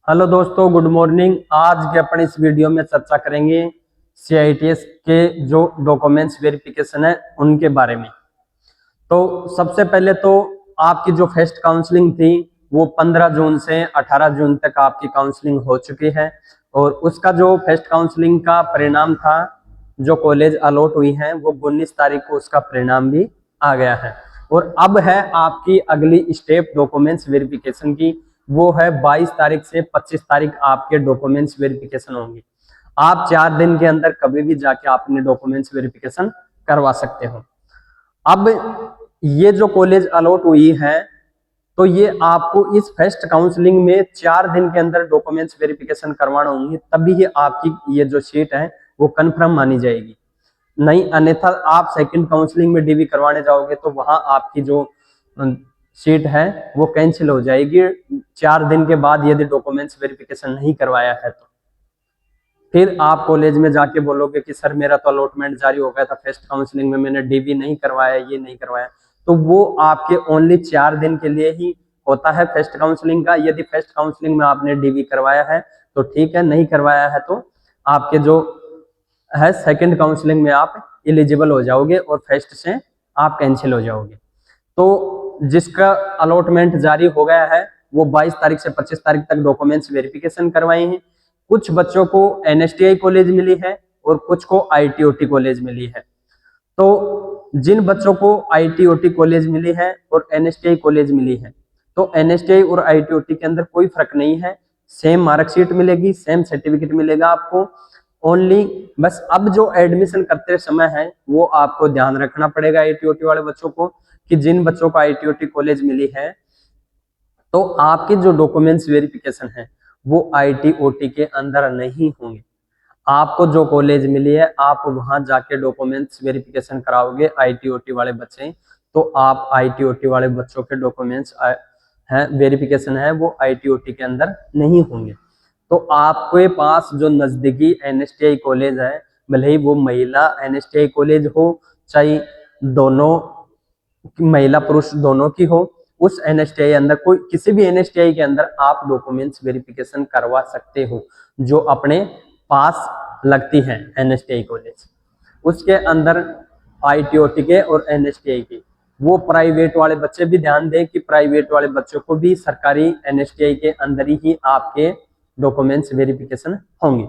Hello दोस्तों, good morning. आज के अपन इस वीडियो में चर्चा करेंगे CITS के जो डॉक्यूमेंट्स वेरिफिकेशन है उनके बारे में। तो सबसे पहले तो आपकी जो फर्स्ट काउंसलिंग थी वो 15 जून से 18 जून तक आपकी काउंसलिंग हो चुकी है और उसका जो फर्स्ट काउंसलिंग का परिणाम था, जो कॉलेज अलॉट हुई है, वो 19 तारीख को उसका परिणाम भी आ गया है। और अब है आपकी अगली स्टेप डॉक्यूमेंट्स वेरिफिकेशन की, वो है 22 तारीख से 25 तारीख आपके डॉक्यूमेंट्स वेरिफिकेशन होंगे। आप 4 दिन के अंदर कभी भी जाके अपने डॉक्यूमेंट्स वेरिफिकेशन करवा सकते हो। अब ये जो कॉलेज अलॉट हुई है, तो ये आपको इस फर्स्ट काउंसलिंग में 4 दिन के अंदर डॉक्यूमेंट्स वेरिफिकेशन करवाना होंगे, तभी ये आपकी ये जो सीट है वो कंफर्म मानी जाएगी। नहीं अन्यथा आप सेकंड काउंसलिंग में DV करवाने जाओगे तो वहां आपकी जो सीट है वो कैंसिल हो जाएगी 4 दिन के बाद, यदि डॉक्यूमेंट्स वेरिफिकेशन नहीं करवाया है तो। फिर आप कॉलेज में जाके बोलोगे कि सर मेरा तो अलॉटमेंट जारी हो गया था, फर्स्ट काउंसलिंग में मैंने DV नहीं करवाया, ये नहीं करवाया, तो वो आपके ओनली 4 दिन के लिए ही होता है फर्स्ट काउंसलिंग का। यदि फर्स्ट काउंसलिंग में आपने DV करवाया है तो ठीक है, नहीं करवाया है तो आपके जो है सेकंड काउंसलिंग में आप एलिजिबल हो जाओगे और फर्स्ट से आप कैंसिल हो जाओगे। तो जिसका अलॉटमेंट जारी हो गया है वो 22 तारीख से 25 तारीख तक डॉक्यूमेंट्स वेरिफिकेशन करवाए हैं। कुछ बच्चों को NSTI कॉलेज मिली है और कुछ को ITOT कॉलेज मिली है। तो जिन बच्चों को ITOT कॉलेज मिली है और NSTI कॉलेज मिली है, तो NSTI और ITOT के अंदर कोई फर्क नहीं है, सेम मार्कशीट मिलेगी, सेम सर्टिफिकेट मिलेगा आपको। ओनली बस अब जो एडमिशन करते समय है वो आपको ध्यान रखना पड़ेगा ITOT वाले बच्चों को, कि जिन बच्चों को ITOT कॉलेज मिली है तो आपके जो डॉक्यूमेंट्स वेरिफिकेशन है वो ITOT के अंदर नहीं होंगे। आपको जो कॉलेज मिली है आप वहां जाके डॉक्यूमेंट्स वेरिफिकेशन कराओगे ITOT वाले बच्चे, तो आप ITOT वाले बच्चों के डॉक्यूमेंट्स है वेरिफिकेशन है वो ITOT के अंदर नहीं होंगे। तो आपके पास जो नजदीकी NSTI कॉलेज है, भले ही वो महिला NSTI कॉलेज हो चाहे दोनों महिला पुरुष दोनों की हो, उस NSTI अंदर कोई किसी भी NSTI के अंदर आप डॉक्यूमेंट्स वेरिफिकेशन करवा सकते हो जो अपने पास लगती है NSTI कॉलेज। उसके अंदर ITOT के और NSTI के, वो प्राइवेट वाले बच्चे भी ध्यान दें कि प्राइवेट वाले बच्चों को भी सरकारी NSTI के अंदर ही आपके डॉक्यूमेंट्स वेरिफिकेशन होंगे।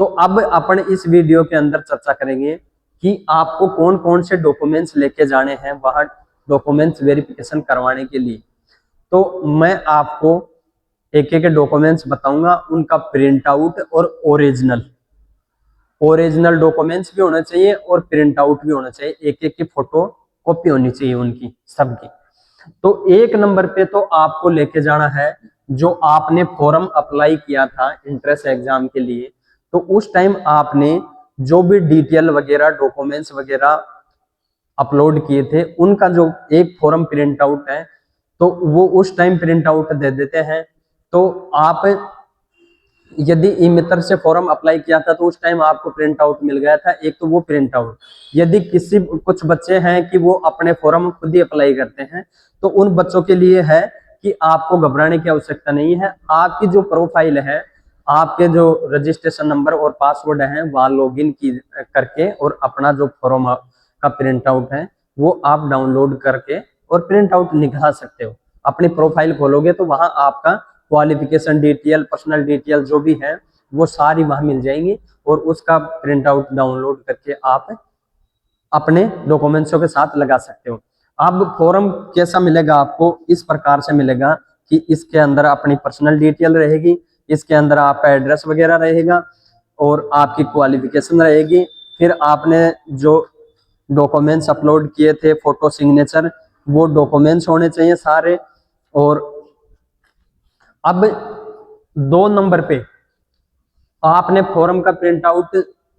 तो अब अपन इस वीडियो के अंदर चर्चा करेंगे कि आपको कौन कौन से डॉक्यूमेंट्स लेके जाने हैं वहां डॉक्यूमेंट्स वेरिफिकेशन करवाने के लिए। तो मैं आपको एक एक डॉक्यूमेंट्स बताऊंगा, उनका प्रिंट आउट और ओरिजिनल डॉक्यूमेंट्स भी होना चाहिए और प्रिंट आउट भी होना चाहिए, एक एक की फोटो कॉपी होनी चाहिए उनकी सबकी। तो एक नंबर पे तो आपको लेके जाना है जो आपने फॉर्म अप्लाई किया था इंट्रेंस एग्जाम के लिए, तो उस टाइम आपने जो भी डिटेल वगैरह डॉक्यूमेंट्स वगैरह अपलोड किए थे उनका जो एक फॉर्म प्रिंट आउट है, तो वो उस टाइम प्रिंट आउट दे देते हैं। तो आप यदि ई मित्र से फॉर्म अप्लाई किया था तो उस टाइम आपको प्रिंट आउट मिल गया था, एक तो वो प्रिंट आउट। यदि किसी कुछ बच्चे हैं कि वो अपने फॉर्म खुद ही अप्लाई करते हैं, तो उन बच्चों के लिए है कि आपको घबराने की आवश्यकता नहीं है। आपकी जो प्रोफाइल है, आपके जो रजिस्ट्रेशन नंबर और पासवर्ड है, वहां लॉगिन की करके और अपना जो फॉर्म का प्रिंट आउट है वो आप डाउनलोड करके और प्रिंट आउट निकाल सकते हो। अपनी प्रोफाइल खोलोगे तो वहां आपका क्वालिफिकेशन डिटेल, पर्सनल डिटेल जो भी है वो सारी वहां मिल जाएंगी और उसका प्रिंट आउट डाउनलोड करके आप अपने डॉक्यूमेंट्सों के साथ लगा सकते हो। अब फॉर्म कैसा मिलेगा आपको, इस प्रकार से मिलेगा कि इसके अंदर अपनी पर्सनल डिटेल रहेगी, इसके अंदर आपका एड्रेस वगैरह रहेगा और आपकी क्वालिफिकेशन रहेगी। फिर आपने जो डॉक्यूमेंट्स अपलोड किए थे, फोटो, सिग्नेचर, वो डॉक्यूमेंट्स होने चाहिए सारे। और अब 2 नंबर पे आपने फॉर्म का प्रिंट आउट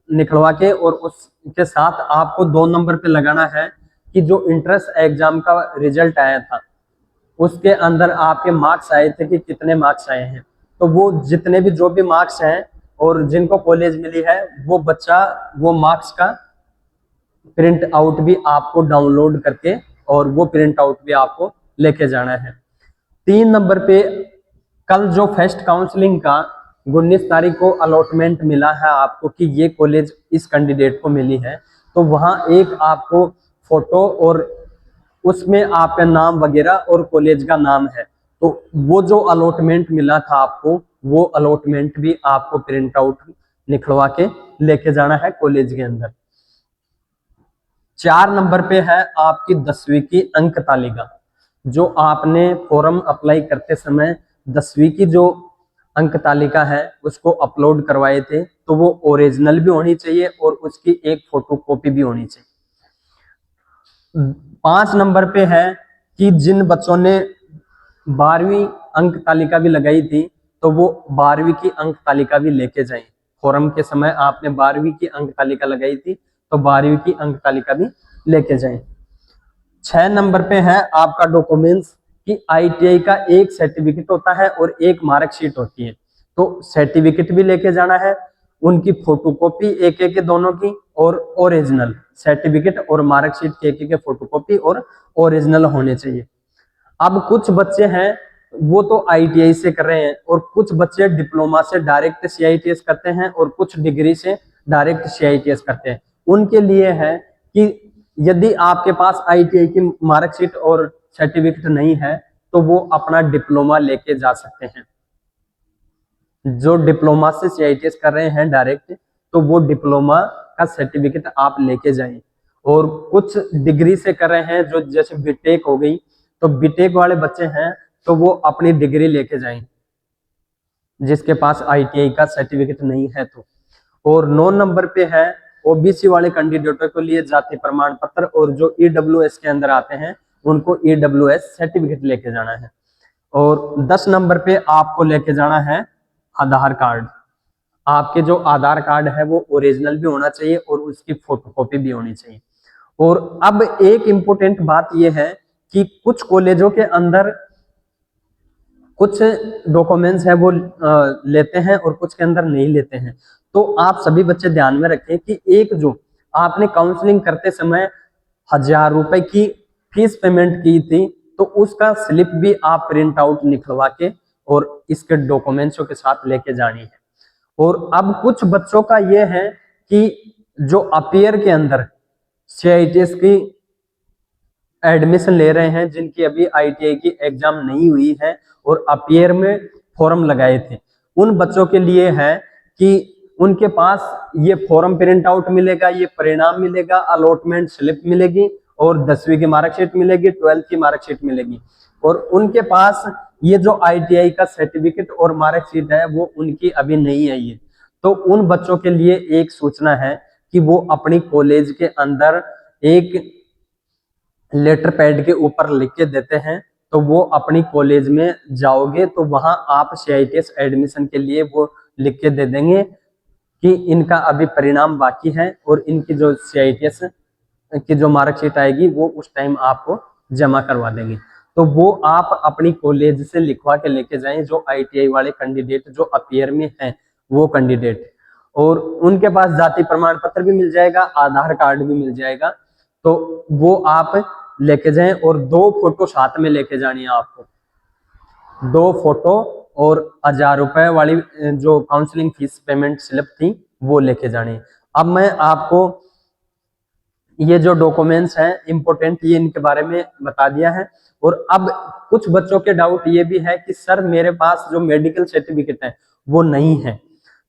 निकलवा के और उसके साथ आपको 2 नंबर पे लगाना है कि जो इंट्रेंस एग्जाम का रिजल्ट आया था उसके अंदर आपके मार्क्स आए थे कि कितने मार्क्स आए हैं। तो वो जितने भी जो भी मार्क्स हैं और जिनको कॉलेज मिली है वो बच्चा वो मार्क्स का प्रिंट आउट भी आपको डाउनलोड करके और वो प्रिंट आउट भी आपको लेके जाना है। 3 नंबर पे कल जो फर्स्ट काउंसलिंग का 19 तारीख को अलॉटमेंट मिला है आपको कि ये कॉलेज इस कैंडिडेट को मिली है, तो वहां एक आपको फोटो और उसमें आपका नाम वगैरह और कॉलेज का नाम है। तो वो जो अलॉटमेंट मिला था आपको, वो अलॉटमेंट भी आपको प्रिंट आउट निकलवा के लेके जाना है कॉलेज के अंदर। 4 नंबर पे है आपकी 10वीं की अंक तालिका। जो आपने फॉर्म अप्लाई करते समय 10वीं की जो अंक तालिका है उसको अपलोड करवाए थे, तो वो ओरिजिनल भी होनी चाहिए और उसकी एक फोटोकॉपी भी होनी चाहिए। 5 नंबर पे है कि जिन बच्चों ने 12वीं अंक तालिका भी लगाई थी, तो वो 12वीं की अंक तालिका भी लेके जाएं। फॉर्म के समय आपने 12वीं की अंक तालिका लगाई थी, तो 12वीं की अंक तालिका भी लेके जाएं। 6 नंबर पे है आपका डॉक्यूमेंट्स कि आईटीआई का एक सर्टिफिकेट होता है और एक मार्कशीट होती है, तो सर्टिफिकेट भी लेके जाना है, उनकी फोटोकॉपी एक एक दोनों की और ओरिजिनल सर्टिफिकेट और मार्कशीट के एक एक फोटोकॉपी और ओरिजिनल होने चाहिए। अब कुछ बच्चे हैं वो तो आईटीआई से कर रहे हैं और कुछ बच्चे डिप्लोमा से डायरेक्ट सीआईटीएस करते हैं और कुछ डिग्री से डायरेक्ट सीआईटीएस करते हैं। उनके लिए है कि यदि आपके पास आईटीआई की मार्कशीट और सर्टिफिकेट नहीं है तो वो अपना डिप्लोमा लेके जा सकते हैं। जो डिप्लोमा से सीआईटीएस कर रहे हैं डायरेक्ट, तो वो डिप्लोमा का सर्टिफिकेट आप लेके जाएं। और कुछ डिग्री से कर रहे हैं जो जैसे बीटेक हो गई, तो बीटेक वाले बच्चे हैं तो वो अपनी डिग्री लेके जाएं जिसके पास आईटीआई का सर्टिफिकेट नहीं है तो। और 9 नंबर पे है ओबीसी वाले कैंडिडेटों के लिए जाति प्रमाण पत्र, और जो ईडब्ल्यूएस के अंदर आते हैं उनको ईडब्ल्यूएस सर्टिफिकेट लेके जाना है। और 10 नंबर पे आपको लेके जाना है आधार कार्ड। आपके जो आधार कार्ड है वो ओरिजिनल भी होना चाहिए और उसकी फोटोकॉपी भी होनी चाहिए। और अब एक इम्पोर्टेंट बात यह है कि कुछ कॉलेजों के अंदर कुछ डॉक्यूमेंट्स है वो लेते हैं और कुछ के अंदर नहीं लेते हैं। तो आप सभी बच्चे ध्यान में रखें कि एक जो आपने काउंसलिंग करते समय 1000 रुपए की फीस पेमेंट की थी, तो उसका स्लिप भी आप प्रिंट आउट निकलवा के और इसके डॉक्यूमेंट्सों के साथ लेके जानी है। और अब कुछ बच्चों का यह है कि जो अपियर के अंदर सीआईटीएस की एडमिशन ले रहे हैं, जिनकी अभी आईटीआई की एग्जाम नहीं हुई है और अपियर में फॉर्म लगाए थे, उन बच्चों के लिए है कि उनके पास ये फॉर्म प्रिंट आउट मिलेगा, ये परिणाम मिलेगा, अलॉटमेंट स्लिप मिलेगी और 10वीं की मार्कशीट मिलेगी, 12th की मार्कशीट मिलेगी। और उनके पास ये जो आईटीआई का सर्टिफिकेट और मार्कशीट है वो उनकी अभी नहीं आई है। तो उन बच्चों के लिए एक सूचना है कि वो अपनी कॉलेज के अंदर एक लेटर पैड के ऊपर लिख के देते हैं, तो वो अपनी कॉलेज में जाओगे तो वहां आप सीआईटीएस एडमिशन के लिए वो लिख के दे देंगे कि इनका अभी परिणाम बाकी है और इनकी जो सीआईटीएस की जो मार्कशीट आएगी वो उस टाइम आपको जमा करवा देंगे। तो वो आप अपनी कॉलेज से लिखवा के लेके जाएं, जो आईटीआई वाले कैंडिडेट जो अपियर में हैं वो कैंडिडेट। और उनके पास जाति प्रमाण पत्र भी मिल जाएगा, आधार कार्ड भी मिल जाएगा, तो वो आप लेके जाएं। और 2 फोटो साथ में लेके जानी है आपको, 2 फोटो और 1000 रुपए वाली जो काउंसलिंग फीस पेमेंट स्लिप थी वो लेके जानी। अब मैं आपको ये जो डॉक्यूमेंट्स हैं इंपॉर्टेंट, ये इनके बारे में बता दिया है। और अब कुछ बच्चों के डाउट ये भी है कि सर मेरे पास जो मेडिकल सर्टिफिकेट है वो नहीं है।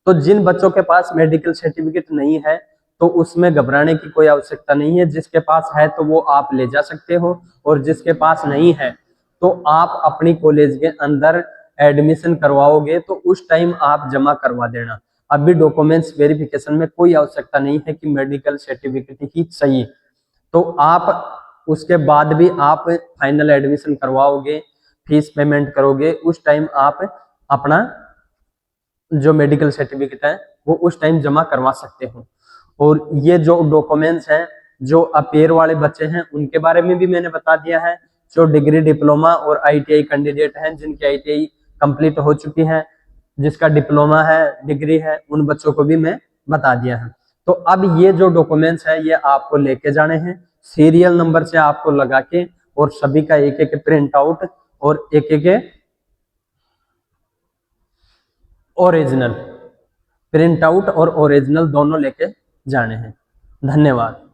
तो जिन बच्चों के पास मेडिकल सर्टिफिकेट नहीं है तो उसमें घबराने की कोई आवश्यकता नहीं है। जिसके पास है तो वो आप ले जा सकते हो, और जिसके पास नहीं है तो आप अपनी कॉलेज के अंदर एडमिशन करवाओगे तो उस टाइम आप जमा करवा देना। अभी डॉक्यूमेंट्स वेरिफिकेशन में कोई आवश्यकता नहीं है कि मेडिकल सर्टिफिकेट ही चाहिए। तो आप उसके बाद भी आप फाइनल एडमिशन करवाओगे, फीस पेमेंट करोगे, उस टाइम आप अपना जो मेडिकल सर्टिफिकेट है वो उस टाइम जमा करवा सकते हो। और ये जो डॉक्यूमेंट्स हैं जो अपेयर वाले बच्चे हैं उनके बारे में भी मैंने बता दिया है। जो डिग्री डिप्लोमा और आईटीआई कैंडिडेट हैं जिनकी आईटीआई कंप्लीट हो चुकी है, जिसका डिप्लोमा है, डिग्री है, उन बच्चों को भी मैं बता दिया है। तो अब ये जो डॉक्यूमेंट्स है ये आपको लेके जाने हैं, सीरियल नंबर से आपको लगा के, और सभी का एक एक प्रिंट आउट और एक एक ओरिजिनल, प्रिंट आउट और ओरिजिनल दोनों लेके जाने हैं। धन्यवाद।